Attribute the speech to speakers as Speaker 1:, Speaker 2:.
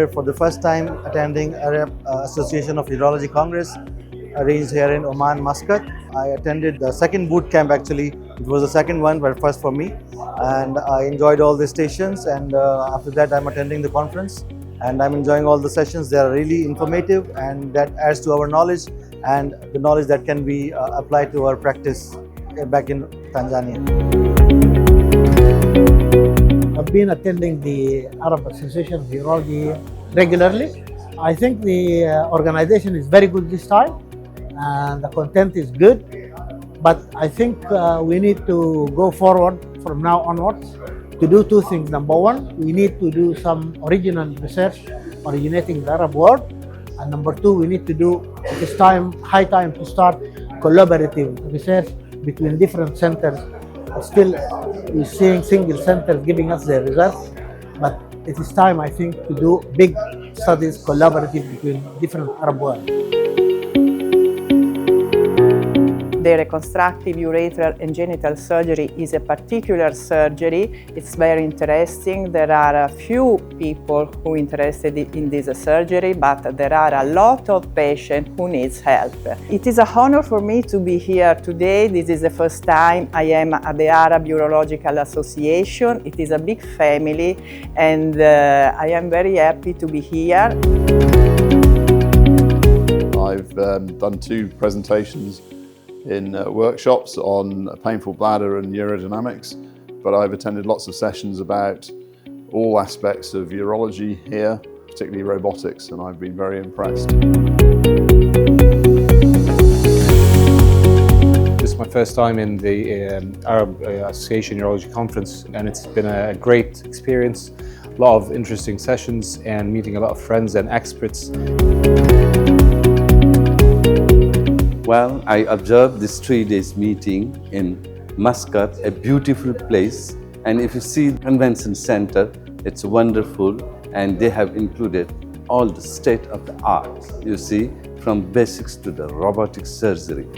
Speaker 1: here for the first time attending Arab Association of Urology Congress arranged here in Oman, Muscat. I attended the second boot camp actually. It was the second one, but first for me. And I enjoyed all the stations, and after that I'm attending the conference. And I'm enjoying all the sessions. They are really informative, and that adds to our knowledge and the knowledge that can be applied to our practice back in Tanzania.
Speaker 2: I've been attending the Arab Association of Urology regularly. I think the organization is very good this time and the content is good, but I think we need to go forward from now onwards to do two things. Number one, we need to do some original research originating in the Arab world, and number two, we need to do, it is high time to start collaborative research between different centers. Still, we're seeing single centers giving us their results, but it is time, I think, to do big studies collaborative between different Arab world.
Speaker 3: The reconstructive urethral and genital surgery is a particular surgery. It's very interesting. There are a few people who are interested in this surgery, but there are a lot of patients who need help. It is an honor for me to be here today. This is the first time I am at the Arab Urological Association. It is a big family, and I am very happy to be here.
Speaker 4: I've done 2 presentations in workshops on painful bladder and urodynamics, but I've attended lots of sessions about all aspects of urology here, particularly robotics, and I've been very impressed.
Speaker 5: This is my first time in the Arab Association Urology Conference, and it's been a great experience. A lot of interesting sessions and meeting a lot of friends and experts.
Speaker 6: Well, I observed this 3 days meeting in Muscat, a beautiful place. And if you see the convention center, it's wonderful, and they have included all the state of the art, you see, from basics to the robotic surgery.